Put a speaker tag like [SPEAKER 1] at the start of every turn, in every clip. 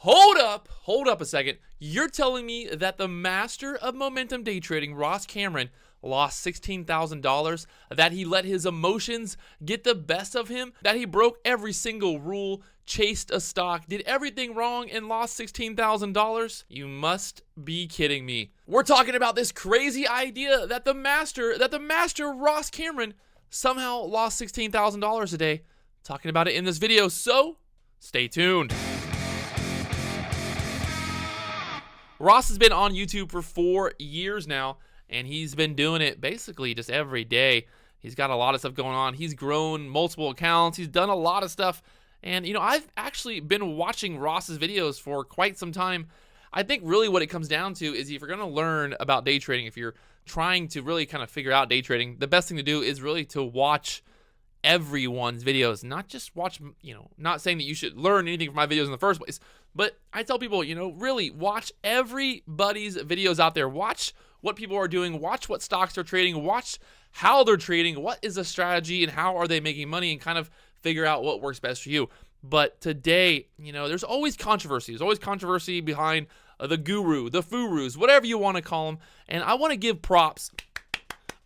[SPEAKER 1] Hold up a second. You're telling me that the master of momentum day trading, Ross Cameron, lost $16,000, that he let his emotions get the best of him, that he broke every single rule, chased a stock, did everything wrong, and lost $16,000? You must be kidding me. We're talking about this crazy idea that the master Ross Cameron somehow lost $16,000 a day. Talking about it in this video, so stay tuned. Ross has been on YouTube for 4 years now, and he's been doing it basically just every day. He's got a lot of stuff going on. He's grown multiple accounts. He's done a lot of stuff. And, I've actually been watching Ross's videos for quite some time. I think really what it comes down to is if you're going to learn about day trading, if you're trying to really kind of figure out day trading, the best thing to do is really to watch everyone's videos, not just watch, not saying that you should learn anything from my videos in the first place, but I tell people, really watch everybody's videos out there. Watch what people are doing, watch what stocks they're trading, watch how they're trading, what is the strategy and how are they making money, and kind of figure out what works best for you. But today, there's always controversy. There's always controversy behind the guru, the furus, whatever you want to call them. And I want to give props.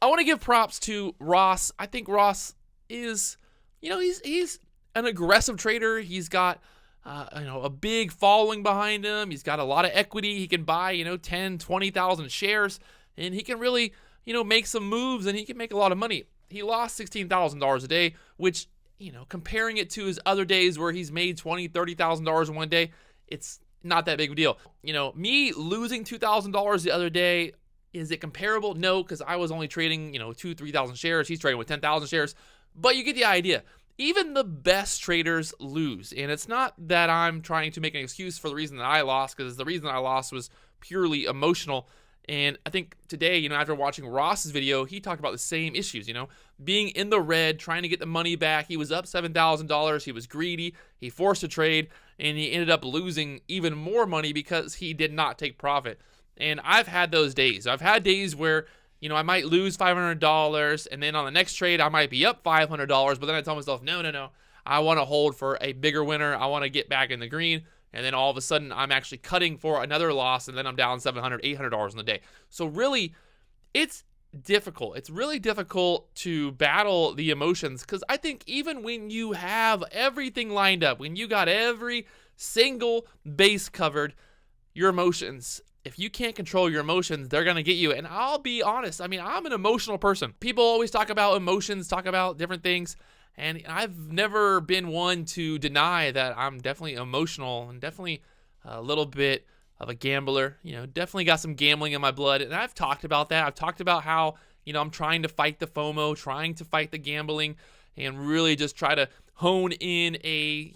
[SPEAKER 1] I want to give props to Ross. I think Ross is, he's an aggressive trader. He's got, a big following behind him. He's got a lot of equity. He can buy, 10, 20,000 shares, and he can really, make some moves, and he can make a lot of money. He lost $16,000 a day, which, comparing it to his other days where he's made $20,000, $30,000 in one day, it's not that big of a deal. Me losing $2,000 the other day, is it comparable? No, because I was only trading, 2,000, 3,000 shares. He's trading with 10,000 shares. But you get the idea. Even the best traders lose. And it's not that I'm trying to make an excuse for the reason that I lost, because the reason I lost was purely emotional. And I think today, after watching Ross's video, he talked about the same issues, being in the red, trying to get the money back. He was up $7,000. He was greedy. He forced a trade, and he ended up losing even more money because he did not take profit. And I've had those days. I've had days where, I might lose $500, and then on the next trade, I might be up $500, but then I tell myself, no, I want to hold for a bigger winner. I want to get back in the green. And then all of a sudden, I'm actually cutting for another loss, and then I'm down $700, $800 in the day. So really, it's difficult. It's really difficult to battle the emotions, because I think even when you have everything lined up, when you got every single base covered, your emotions, if you can't control your emotions, they're going to get you. And I'll be honest, I'm an emotional person. People always talk about emotions, talk about different things. And I've never been one to deny that I'm definitely emotional and definitely a little bit of a gambler. Definitely got some gambling in my blood. And I've talked about that. I've talked about how, I'm trying to fight the FOMO, trying to fight the gambling, and really just try to hone in a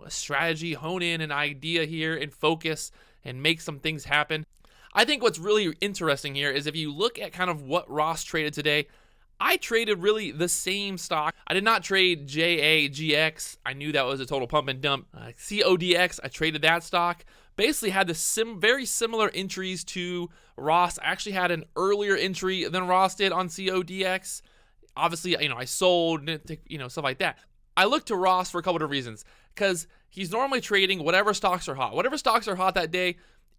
[SPEAKER 1] strategy, hone in an idea here and focus and make some things happen. I think what's really interesting here is if you look at kind of what Ross traded today, I traded really the same stock. I did not trade JAGX. I knew that was a total pump and dump. CODX, I traded that stock. Basically had the very similar entries to Ross. I actually had an earlier entry than Ross did on CODX. Obviously, I sold, stuff like that. I looked to Ross for a couple of reasons, because he's normally trading whatever stocks are hot. Whatever stocks are hot that day,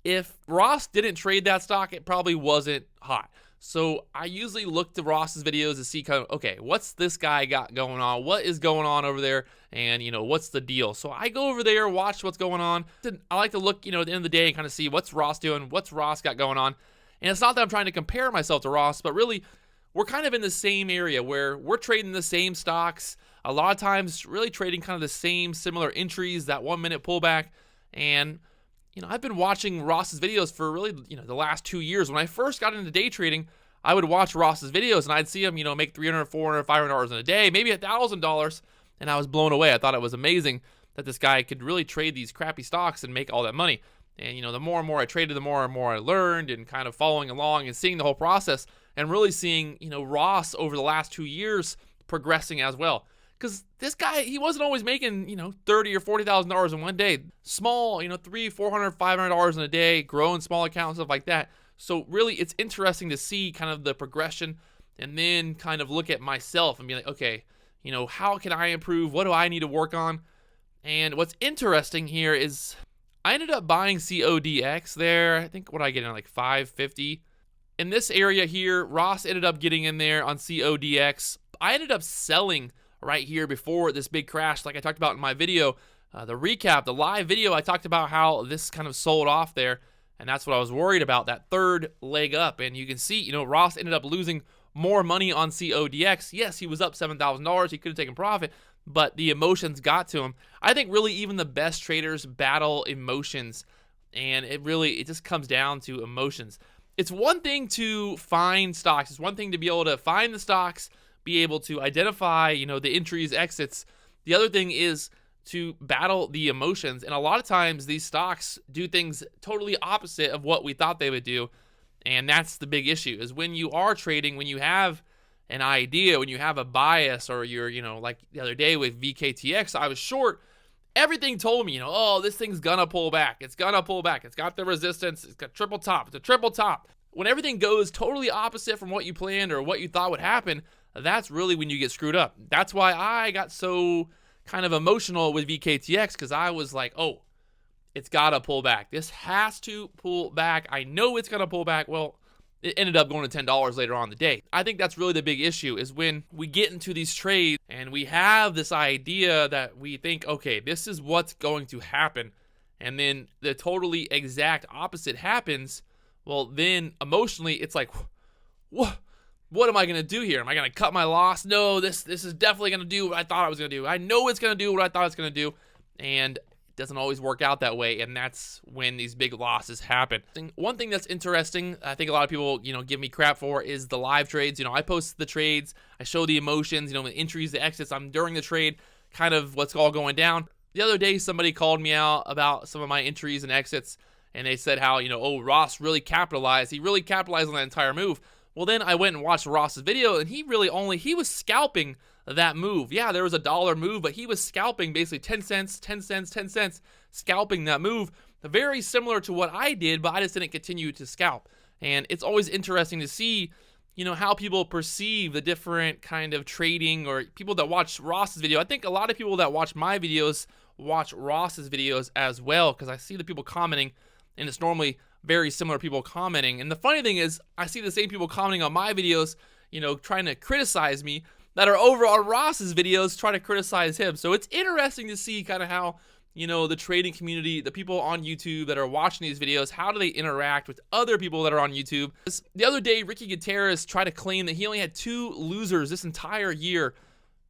[SPEAKER 1] if Ross didn't trade that stock, it probably wasn't hot. So I usually look to Ross's videos to see kind of, okay, what's this guy got going on? What is going on over there? And, what's the deal? So I go over there, watch what's going on. I like to look, at the end of the day and kind of see what's Ross doing, what's Ross got going on. And it's not that I'm trying to compare myself to Ross, but really we're kind of in the same area where we're trading the same stocks. A lot of times really trading kind of the same similar entries, that 1 minute pullback. And I've been watching Ross's videos for really, the last 2 years. When I first got into day trading, I would watch Ross's videos and I'd see him, make $300, $400, $500 in a day, maybe $1,000. And I was blown away. I thought it was amazing that this guy could really trade these crappy stocks and make all that money. And, the more and more I traded, the more and more I learned, and kind of following along and seeing the whole process and really seeing, Ross over the last 2 years progressing as well. Because this guy, he wasn't always making, $30,000 or $40,000 in one day. Small, $300, $400, $500 in a day, growing small accounts, stuff like that. So really, it's interesting to see kind of the progression, and then kind of look at myself and be like, okay, how can I improve? What do I need to work on? And what's interesting here is I ended up buying CODX there. I think what I get in like 550. In this area here, Ross ended up getting in there on CODX. I ended up selling right here before this big crash, like I talked about in my video. The recap, the live video, I talked about how this kind of sold off there, and that's what I was worried about, that third leg up. And you can see, you know, Ross ended up losing more money on CODX. Yes, he was up $7,000. He could have taken profit, but the emotions got to him. I think really even the best traders battle emotions, and it just comes down to emotions. It's one thing to find stocks. It's one thing to be able to find the stocks, be able to identify, you know, the entries, exits. The other thing is to battle the emotions. And a lot of times these stocks do things totally opposite of what we thought they would do. And that's the big issue, is when you are trading, when you have an idea, when you have a bias, or you're, you know, like the other day with VKTX, I was short. Everything told me, you know, oh, this thing's gonna pull back. It's gonna pull back. It's got the resistance. It's got triple top. It's a triple top. When everything goes totally opposite from what you planned or what you thought would happen, that's really when you get screwed up. That's why I got so kind of emotional with VKTX, because I was like, oh, it's gotta pull back. This has to pull back. I know it's gonna pull back. Well, it ended up going to $10 later on in the day. I think that's really the big issue, is when we get into these trades and we have this idea that we think, okay, this is what's going to happen, and then the totally exact opposite happens. Well, then emotionally, it's like, what am I going to do here? Am I going to cut my loss? No, this is definitely going to do what I thought I was going to do. I know it's going to do what I thought it's going to do, and doesn't always work out that way, and that's when these big losses happen. One thing that's interesting, I think a lot of people, you know, give me crap for, is the live trades. You know, I post the trades, I show the emotions, you know, the entries, the exits. I'm during the trade, kind of what's all going down. The other day, somebody called me out about some of my entries and exits, and they said how, you know, oh, Ross really capitalized. He really capitalized on that entire move. Well, then I went and watched Ross's video, and he was scalping that move. Yeah, there was a dollar move, but he was scalping basically 10 cents, 10 cents, 10 cents, scalping that move. Very similar to what I did, but I just didn't continue to scalp. And it's always interesting to see, you know, how people perceive the different kind of trading, or people that watch Ross's video. I think a lot of people that watch my videos watch Ross's videos as well, because I see the people commenting, and it's normally very similar people commenting. And the funny thing is, I see the same people commenting on my videos, you know, trying to criticize me, that are over on Ross's videos trying to criticize him. So it's interesting to see kind of how, you know, the trading community, the people on YouTube that are watching these videos, how do they interact with other people that are on YouTube. The other day, Ricky Gutierrez tried to claim that he only had 2 losers this entire year.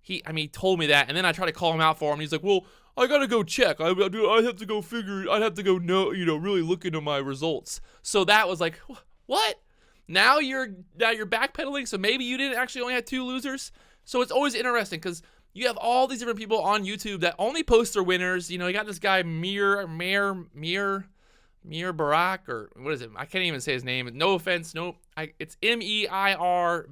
[SPEAKER 1] He told me that, and then I tried to call him out for him, and he's like, well, I gotta go check. I have to go figure. I'd have to go know, you know, really look into my results. So that was like, what? Now you're backpedaling. So maybe you didn't actually only have 2 losers. So it's always interesting, because you have all these different people on YouTube that only post their winners. You know, you got this guy Mir Barak, or what is it? I can't even say his name. No offense, it's Meirbarak.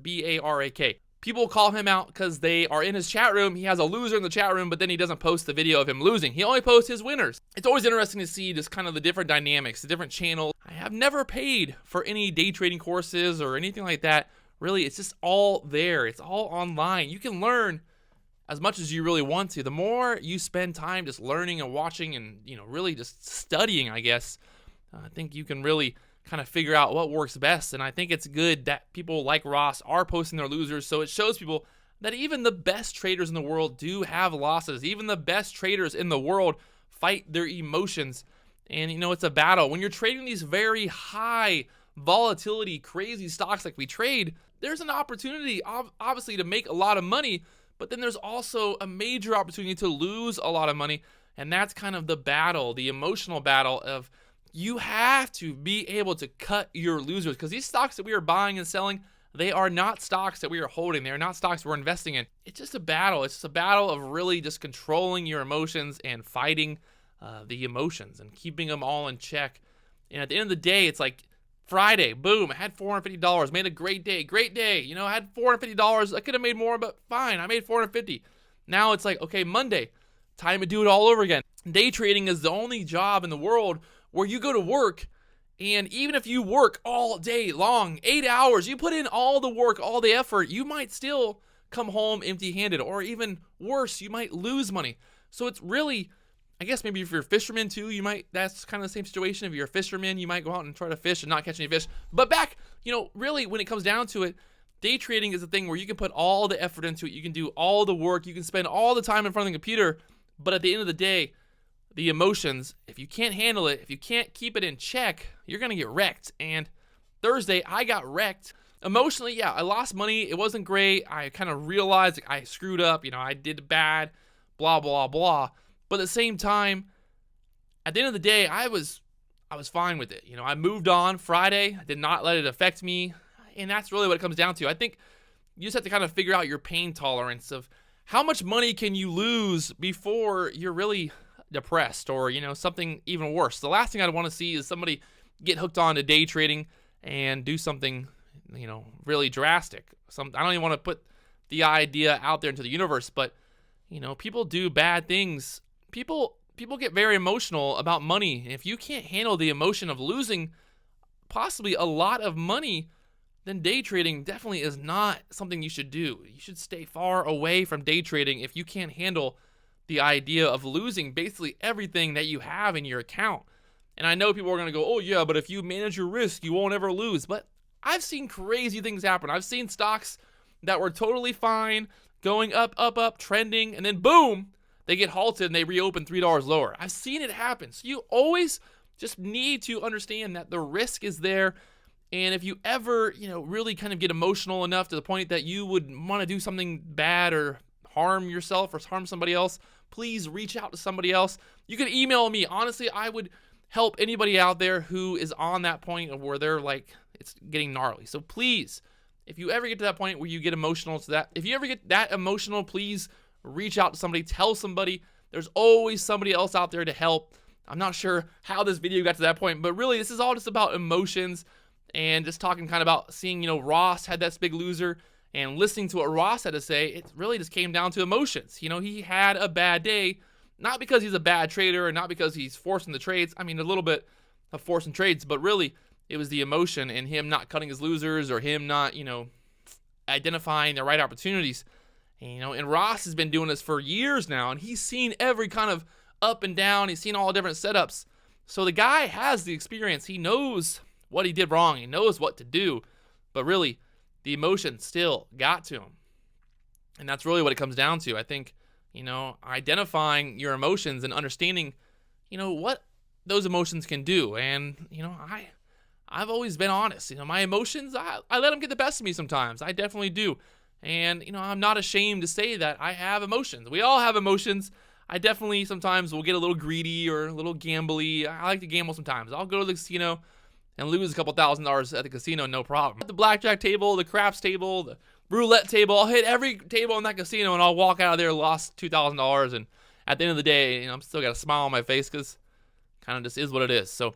[SPEAKER 1] People call him out because they are in his chat room. He has a loser in the chat room, but then he doesn't post the video of him losing. He only posts his winners. It's always interesting to see just kind of the different dynamics, the different channels. I have never paid for any day trading courses or anything like that. Really, it's just all there. It's all online. You can learn as much as you really want to. The more you spend time just learning and watching and, you know, really just studying, I guess, I think you can really kind of figure out what works best. And I think it's good that people like Ross are posting their losers, so it shows people that even the best traders in the world do have losses. Even the best traders in the world fight their emotions. And, you know, it's a battle. When you're trading these very high volatility, crazy stocks like we trade, there's an opportunity, obviously, to make a lot of money, but then there's also a major opportunity to lose a lot of money. And that's kind of the battle, the emotional battle of, you have to be able to cut your losers, because these stocks that we are buying and selling, they are not stocks that we are holding. They are not stocks we're investing in. It's just a battle. It's just a battle of really just controlling your emotions and fighting the emotions and keeping them all in check. And at the end of the day, it's like Friday, boom, I had $450, made a great day. You know, I had $450. I could have made more, but fine, I made $450. Now it's like, okay, Monday, time to do it all over again. Day trading is the only job in the world where you go to work, and even if you work all day long, 8 hours, you put in all the work, all the effort, you might still come home empty-handed, or even worse, you might lose money. So it's really I guess maybe if you're a fisherman too, that's kind of the same situation. If you're a fisherman, you might go out and try to fish and not catch any fish. But back, really when it comes down to it, day trading is a thing where you can put all the effort into it. You can do all the work. You can spend all the time in front of the computer. But at the end of the day, the emotions, if you can't handle it, if you can't keep it in check, you're going to get wrecked. And Thursday, I got wrecked. Emotionally, yeah, I lost money. It wasn't great. I kind of realized I screwed up. I did bad, blah, blah, blah. But at the same time, at the end of the day, I was fine with it. I moved on Friday. I did not let it affect me. And that's really what it comes down to. I think you just have to kind of figure out your pain tolerance of how much money can you lose before you're really depressed or, something even worse. The last thing I'd want to see is somebody get hooked on to day trading and do something, really drastic. I don't even want to put the idea out there into the universe, but, people do bad things. People get very emotional about money. If you can't handle the emotion of losing possibly a lot of money, then day trading definitely is not something you should do. You should stay far away from day trading if you can't handle the idea of losing basically everything that you have in your account. And I know people are going to go, oh yeah, but if you manage your risk, you won't ever lose. But I've seen crazy things happen. I've seen stocks that were totally fine, going up, trending, and then boom, they get halted and they reopen $3 lower. I've seen it happen. So you always just need to understand that the risk is there. And if you ever, really kind of get emotional enough to the point that you would want to do something bad or harm yourself or harm somebody else, please reach out to somebody else. You can email me. Honestly, I would help anybody out there who is on that point of where they're like, it's getting gnarly. So please, if you ever get to that point where you get emotional to that, if you ever get that emotional, please reach out to somebody, tell somebody. There's always somebody else out there to help. I'm not sure how this video got to that point, but really this is all just about emotions and just talking kind of about seeing, Ross had that big loser and listening to what Ross had to say. It really just came down to emotions. He had a bad day, not because he's a bad trader or not because he's forcing the trades. I mean, a little bit of forcing trades, but really it was the emotion and him not cutting his losers or him not, identifying the right opportunities. And Ross has been doing this for years now, and he's seen every kind of up and down. He's seen all different setups. So the guy has the experience. He knows what he did wrong. He knows what to do. But really, the emotion still got to him. And that's really what it comes down to. I think, identifying your emotions and understanding, what those emotions can do. And, I've always been honest. My emotions, I let them get the best of me sometimes. I definitely do. And, I'm not ashamed to say that I have emotions. We all have emotions. I definitely sometimes will get a little greedy or a little gambly. I like to gamble sometimes. I'll go to the casino and lose a couple $1,000s at the casino, no problem. At the blackjack table, the craps table, the roulette table, I'll hit every table in that casino and I'll walk out of there lost $2,000. And at the end of the day, I'm still got a smile on my face because kind of just is what it is. So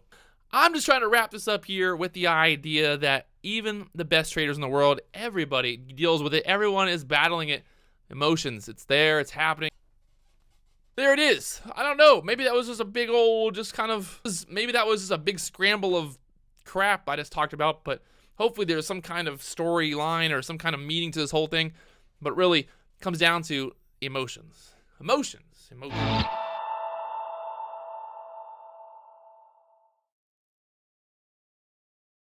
[SPEAKER 1] I'm just trying to wrap this up here with the idea that even the best traders in the world, everybody deals with it. Everyone is battling it. Emotions, it's there, it's happening. There it is. I don't know. Maybe that was just a big old, maybe that was just a big scramble of crap I just talked about, but hopefully there's some kind of storyline or some kind of meaning to this whole thing. But really, it comes down to emotions. Emotions.